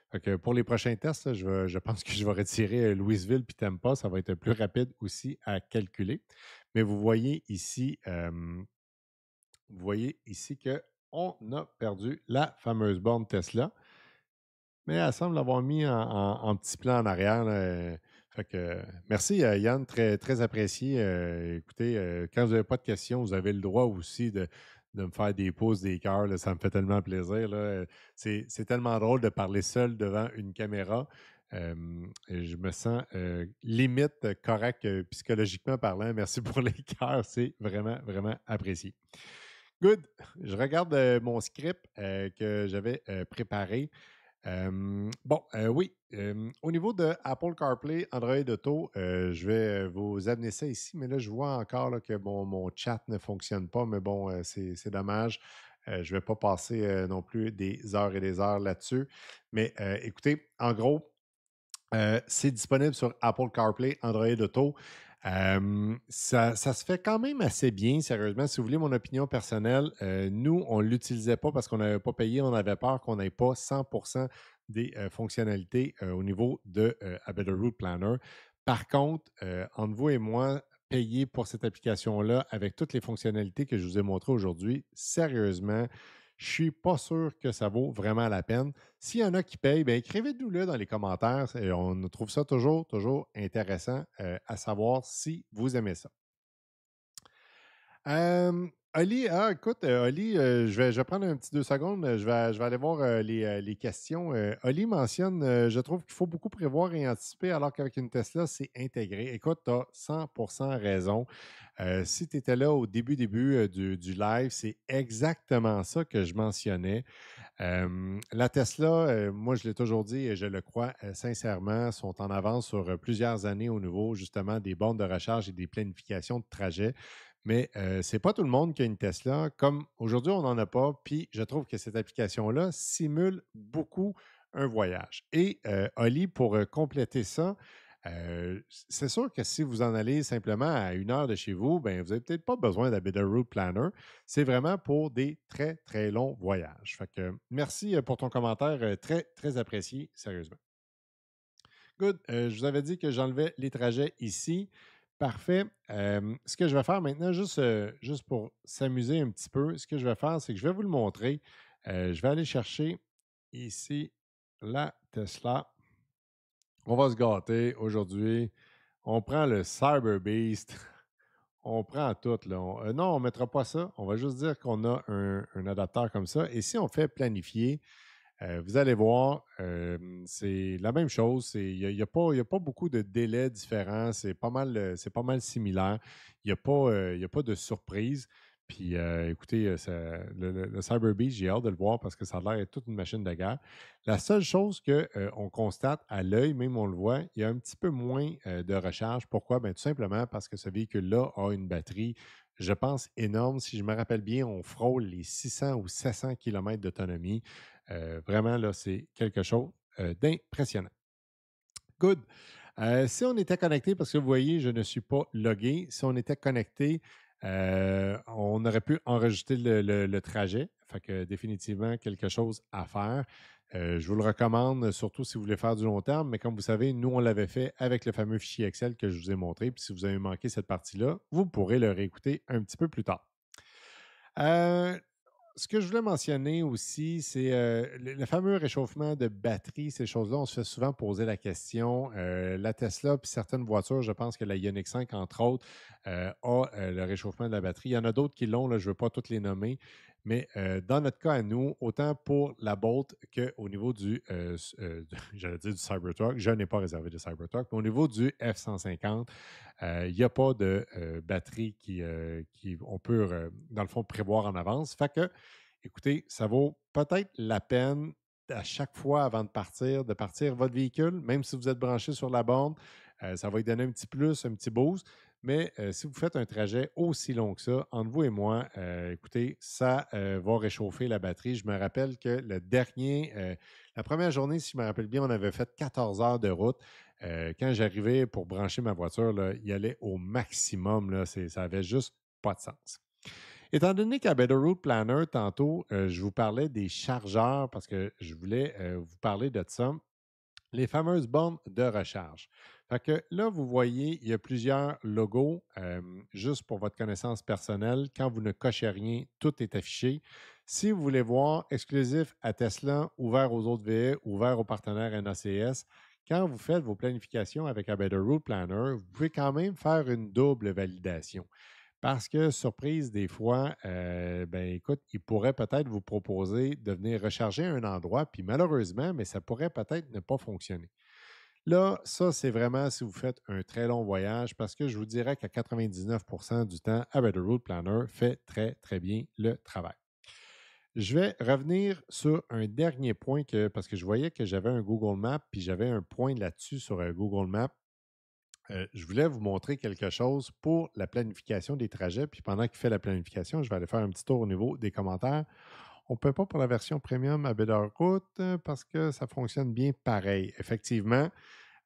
Fait que pour les prochains tests, là, je pense que je vais retirer Louisville puis Tampa. Ça va être plus rapide aussi à calculer. Mais vous voyez ici qu'on a perdu la fameuse borne Tesla. Mais elle semble l'avoir mis en petit plan en arrière, là, fait que merci, Yann, très, très apprécié. Écoutez, quand vous n'avez pas de questions, vous avez le droit aussi de me faire des pouces, des cœurs, là, ça me fait tellement plaisir, là. C'est tellement drôle de parler seul devant une caméra. Et je me sens limite correct psychologiquement parlant. Merci pour les cœurs, c'est vraiment, vraiment apprécié. Good. Je regarde mon script que j'avais préparé. Oui, au niveau de Apple CarPlay, Android Auto, je vais vous amener ça ici, mais là, je vois encore là, que mon chat ne fonctionne pas, mais bon, c'est dommage. Je ne vais pas passer non plus des heures et des heures là-dessus. Mais écoutez, en gros, c'est disponible sur Apple CarPlay, Android Auto. Ça se fait quand même assez bien, sérieusement. Si vous voulez mon opinion personnelle, nous, on ne l'utilisait pas parce qu'on n'avait pas payé. On avait peur qu'on n'ait pas 100% des fonctionnalités au niveau de A Better Route Planner. Par contre, entre vous et moi, payer pour cette application-là avec toutes les fonctionnalités que je vous ai montrées aujourd'hui, sérieusement, je ne suis pas sûr que ça vaut vraiment la peine. S'il y en a qui payent, bien, écrivez-nous-le dans les commentaires. On trouve ça toujours, toujours intéressant à savoir si vous aimez ça. Oli, écoute, Oli, je vais prendre un petit 2 secondes. Je vais aller voir les questions. Oli mentionne, je trouve qu'il faut beaucoup prévoir et anticiper, alors qu'avec une Tesla, c'est intégré. Écoute, tu as 100% raison. Si tu étais là au début du live, c'est exactement ça que je mentionnais. La Tesla, moi, je l'ai toujours dit et je le crois sincèrement, sont en avance sur plusieurs années au niveau justement des bornes de recharge et des planifications de trajets. Mais ce n'est pas tout le monde qui a une Tesla. Comme aujourd'hui, on n'en a pas. Puis je trouve que cette application-là simule beaucoup un voyage. Et Oli, pour compléter ça, c'est sûr que si vous en allez simplement à 1 heure de chez vous, ben, vous n'avez peut-être pas besoin d'un Better Route Planner. C'est vraiment pour des très, très longs voyages. Fait que merci pour ton commentaire, très, très apprécié, sérieusement. Good. Je vous avais dit que j'enlevais les trajets ici. Parfait. Ce que je vais faire maintenant, juste pour s'amuser un petit peu, ce que je vais faire, c'est que je vais vous le montrer. Je vais aller chercher ici la Tesla. On va se gâter aujourd'hui. On prend le Cyber Beast. On prend tout, là. Non, on ne mettra pas ça. On va juste dire qu'on a un adapteur comme ça. Et si on fait planifier, vous allez voir, c'est la même chose. Il y a pas beaucoup de délais différents. C'est pas mal similaire. Il y a pas de surprise. Puis, écoutez, le Cyber Beast, j'ai hâte de le voir parce que ça a l'air d'être toute une machine de guerre. La seule chose qu'on constate à l'œil, même on le voit, il y a un petit peu moins de recharge. Pourquoi? Ben, tout simplement parce que ce véhicule-là a une batterie, je pense, énorme. Si je me rappelle bien, on frôle les 600 ou 700 km d'autonomie. Vraiment, là, c'est quelque chose d'impressionnant. Good. Si on était connecté, parce que vous voyez, je ne suis pas logué, si on était connecté, on aurait pu enregistrer le trajet. Fait que définitivement, quelque chose à faire. Je vous le recommande, surtout si vous voulez faire du long terme, mais comme vous savez, nous, on l'avait fait avec le fameux fichier Excel que je vous ai montré. Puis si vous avez manqué cette partie-là, vous pourrez le réécouter un petit peu plus tard. Ce que je voulais mentionner aussi, c'est le fameux réchauffement de batterie, ces choses-là. On se fait souvent poser la question. La Tesla, puis certaines voitures, je pense que la Ioniq 5, entre autres, a le réchauffement de la batterie. Il y en a d'autres qui l'ont, là, je ne veux pas toutes les nommer. Mais dans notre cas à nous, autant pour la Bolt qu'au niveau j'allais dire du Cybertruck, je n'ai pas réservé de Cybertruck, mais au niveau du F-150, il n'y a pas de batterie qui on peut, dans le fond, prévoir en avance. Fait que, écoutez, ça vaut peut-être la peine à chaque fois avant de partir votre véhicule, même si vous êtes branché sur la borne, ça va lui donner un petit plus, un petit boost. Mais si vous faites un trajet aussi long que ça, entre vous et moi, écoutez, ça va réchauffer la batterie. Je me rappelle que la première journée, si je me rappelle bien, on avait fait 14 heures de route. Quand j'arrivais pour brancher ma voiture, là, il allait au maximum. Là, ça avait juste pas de sens. Étant donné qu'à Better Route Planner, tantôt, je vous parlais des chargeurs parce que je voulais vous parler de ça, les fameuses bornes de recharge. Fait que là, vous voyez, il y a plusieurs logos. Juste pour votre connaissance personnelle, quand vous ne cochez rien, tout est affiché. Si vous voulez voir exclusif à Tesla, ouvert aux autres VE, ouvert aux partenaires NACS, quand vous faites vos planifications avec un Better Route Planner, vous pouvez quand même faire une double validation. Parce que, surprise, des fois, ben écoute, il pourrait peut-être vous proposer de venir recharger à un endroit, puis malheureusement, mais ça pourrait peut-être ne pas fonctionner. Là, ça, c'est vraiment si vous faites un très long voyage, parce que je vous dirais qu'à 99 du temps, A Better Route Planner fait très, très bien le travail. Je vais revenir sur un dernier point parce que je voyais que j'avais un Google Maps, puis j'avais un point là-dessus sur un Google Maps. Je voulais vous montrer quelque chose pour la planification des trajets. Puis pendant qu'il fait la planification, je vais aller faire un petit tour au niveau des commentaires. On ne peut pas pour la version premium à Route parce que ça fonctionne bien pareil. Effectivement,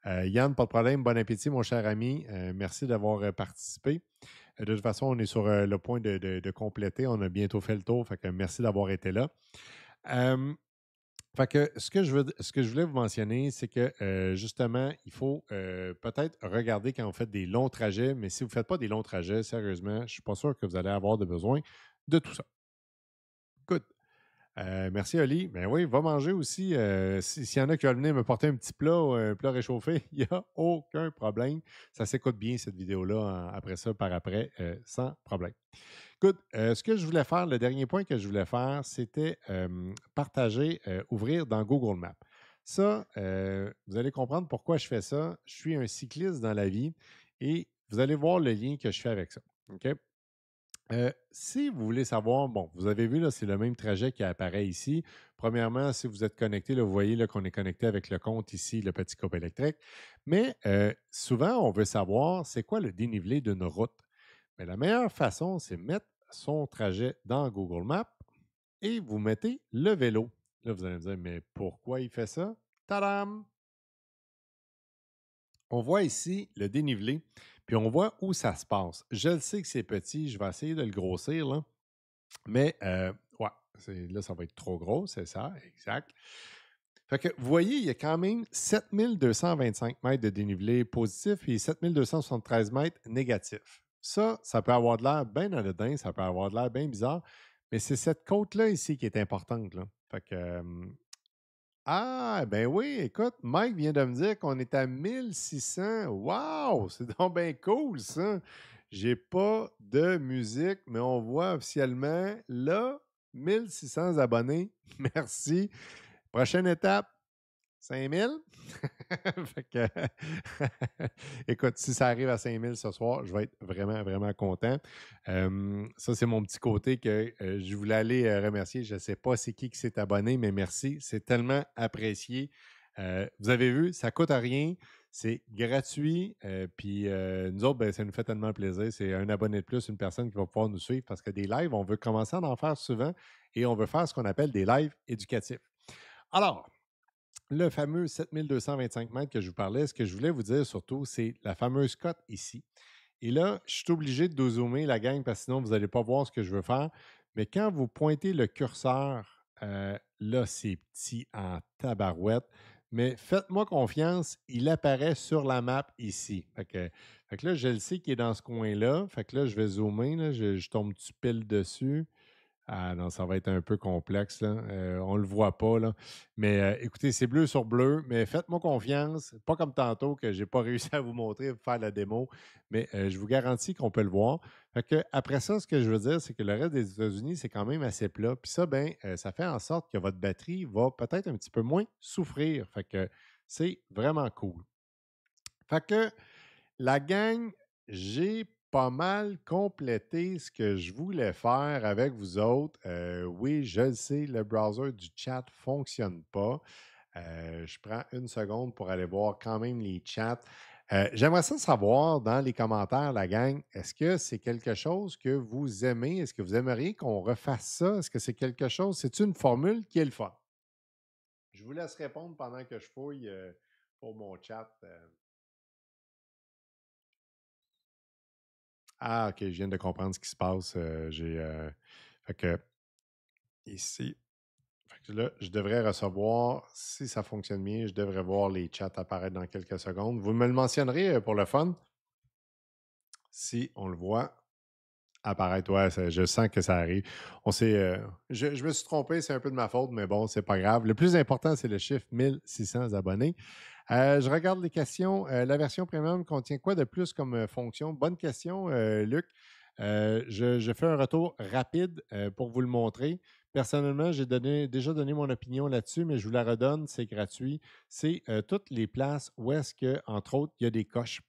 Yann, pas de problème. Bon appétit, mon cher ami. Merci d'avoir participé. De toute façon, on est sur le point de compléter. On a bientôt fait le tour. Fait que merci d'avoir été là. Fait que ce que je voulais vous mentionner, c'est que justement, il faut peut-être regarder quand vous faites des longs trajets, mais si vous ne faites pas des longs trajets, sérieusement, je ne suis pas sûr que vous allez avoir de besoin de tout ça. Good. Merci, Oli. Ben oui, va manger aussi. S'il y en a qui veulent venir me porter un petit plat ou un plat réchauffé, il n'y a aucun problème. Ça s'écoute bien, cette vidéo-là, après ça, par après, sans problème. Écoute, ce que je voulais faire, le dernier point que je voulais faire, c'était partager, ouvrir dans Google Maps. Ça, vous allez comprendre pourquoi je fais ça. Je suis un cycliste dans la vie et vous allez voir le lien que je fais avec ça. OK? Si vous voulez savoir, bon, vous avez vu, là, c'est le même trajet qui apparaît ici. Premièrement, si vous êtes connecté, là, vous voyez là, qu'on est connecté avec le compte ici, le petit cope électrique. Mais souvent, on veut savoir c'est quoi le dénivelé d'une route. Mais la meilleure façon, c'est mettre son trajet dans Google Maps et vous mettez le vélo. Là, vous allez me dire, mais pourquoi il fait ça? Tadam! On voit ici le dénivelé, puis on voit où ça se passe. Je le sais que c'est petit, je vais essayer de le grossir, là. Mais ouais, là, ça va être trop gros, c'est ça, exact. Fait que vous voyez, il y a quand même 7225 mètres de dénivelé positif et 7273 mètres négatif. Ça peut avoir de l'air bien anodin, ça peut avoir de l'air bien bizarre, mais c'est cette côte-là ici qui est importante. Là. Fait que, ah, ben oui, écoute, Mike vient de me dire qu'on est à 1600. Wow, c'est donc bien cool ça. J'ai pas de musique, mais on voit officiellement là 1600 abonnés. Merci. Prochaine étape, 5000. Fait que, écoute, si ça arrive à 5000 ce soir, je vais être vraiment, vraiment content. Ça, c'est mon petit côté que je voulais aller remercier. Je ne sais pas c'est qui s'est abonné, mais merci. C'est tellement apprécié. Vous avez vu, ça ne coûte rien. C'est gratuit. Puis nous autres, ben, ça nous fait tellement plaisir. C'est un abonné de plus, une personne qui va pouvoir nous suivre parce que des lives, on veut commencer à en faire souvent et on veut faire ce qu'on appelle des lives éducatifs. Alors, le fameux 7225 mètres que je vous parlais, ce que je voulais vous dire surtout, c'est la fameuse cote ici. Et là, je suis obligé de zoomer la gang parce que sinon, vous n'allez pas voir ce que je veux faire. Mais quand vous pointez le curseur, là, c'est petit en tabarouette. Mais faites-moi confiance, il apparaît sur la map ici. Fait que là, je le sais qu'il est dans ce coin-là. Fait que là, je vais zoomer. Là, je tombe-tu pile dessus? Ah non, ça va être un peu complexe, là. On ne le voit pas, là. Mais écoutez, c'est bleu sur bleu, mais faites-moi confiance. Pas comme tantôt que je n'ai pas réussi à vous montrer, à vous faire la démo, mais je vous garantis qu'on peut le voir. Fait que, après ça, ce que je veux dire, c'est que le reste des États-Unis, c'est quand même assez plat. Puis ça, ben, ça fait en sorte que votre batterie va peut-être un petit peu moins souffrir. Fait que c'est vraiment cool. Fait que la gang, j'ai pas mal complété ce que je voulais faire avec vous autres. Oui, je le sais, le browser du chat ne fonctionne pas. Je prends une seconde pour aller voir quand même les chats. J'aimerais ça savoir dans les commentaires, la gang, est-ce que c'est quelque chose que vous aimez? Est-ce que vous aimeriez qu'on refasse ça? Est-ce que c'est quelque chose? C'est une formule qui est le fun? Je vous laisse répondre pendant que je fouille pour mon chat. Ah, OK, je viens de comprendre ce qui se passe. Fait que ici, fait que là, je devrais recevoir, si ça fonctionne bien, je devrais voir les chats apparaître dans quelques secondes. Vous me le mentionnerez pour le fun, si on le voit apparaître. Ouais, je sens que ça arrive. Je me suis trompé, c'est un peu de ma faute, mais bon, c'est pas grave. Le plus important, c'est le chiffre 1600 abonnés. Je regarde les questions. La version premium contient quoi de plus comme fonction? Bonne question, Luc. Je fais un retour rapide pour vous le montrer. Personnellement, déjà donné mon opinion là-dessus, mais je vous la redonne, c'est gratuit. C'est toutes les places où est-ce que, entre autres, il y a des coches.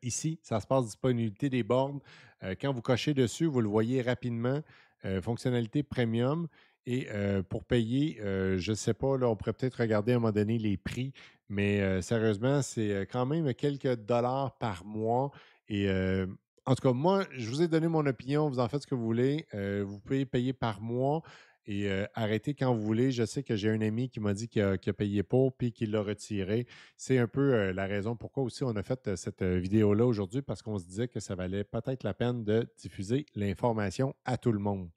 Ici, ça se passe disponibilité des bornes. Quand vous cochez dessus, vous le voyez rapidement. Fonctionnalité premium. Et pour payer, je ne sais pas, là, on pourrait peut-être regarder à un moment donné les prix, mais sérieusement, c'est quand même quelques dollars par mois. Et en tout cas, moi, je vous ai donné mon opinion, vous en faites ce que vous voulez. Vous pouvez payer par mois et arrêter quand vous voulez. Je sais que j'ai un ami qui m'a dit qu'il a payé pour puis qu'il l'a retiré. C'est un peu la raison pourquoi aussi on a fait cette vidéo-là aujourd'hui, parce qu'on se disait que ça valait peut-être la peine de diffuser l'information à tout le monde.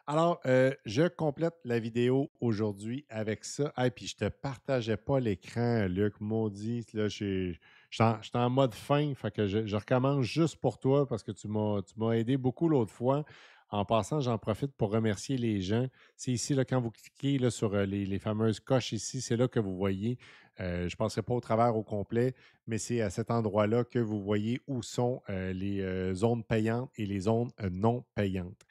Alors, je complète la vidéo aujourd'hui avec ça. Et puis, je ne te partageais pas l'écran, Luc, maudit. Là, j'étais en mode fin, fait que je recommence juste pour toi parce que tu m'as aidé beaucoup l'autre fois. En passant, j'en profite pour remercier les gens. C'est ici, là, quand vous cliquez là, sur les fameuses coches ici, c'est là que vous voyez. Je ne passerai pas au travers au complet, mais c'est à cet endroit-là que vous voyez où sont les zones payantes et les zones non payantes.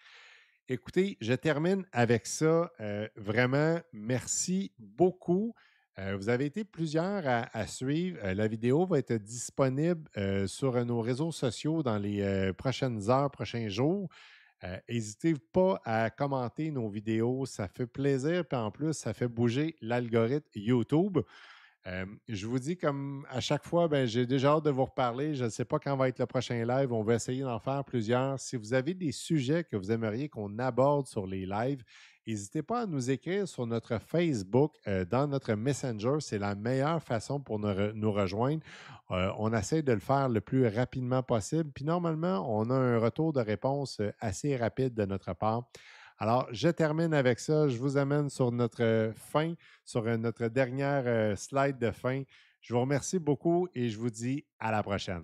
Écoutez, je termine avec ça. Vraiment, merci beaucoup. Vous avez été plusieurs à suivre. La vidéo va être disponible sur nos réseaux sociaux dans les prochaines heures, prochains jours. N'hésitez pas à commenter nos vidéos. Ça fait plaisir. Puis en plus, ça fait bouger l'algorithme YouTube. Je vous dis, comme à chaque fois, ben, j'ai déjà hâte de vous reparler. Je ne sais pas quand va être le prochain live. On va essayer d'en faire plusieurs. Si vous avez des sujets que vous aimeriez qu'on aborde sur les lives, n'hésitez pas à nous écrire sur notre Facebook, dans notre Messenger. C'est la meilleure façon pour nous rejoindre. On essaie de le faire le plus rapidement possible. Puis normalement, on a un retour de réponse assez rapide de notre part. Alors, je termine avec ça. Je vous amène sur notre fin, sur notre dernière slide de fin. Je vous remercie beaucoup et je vous dis à la prochaine.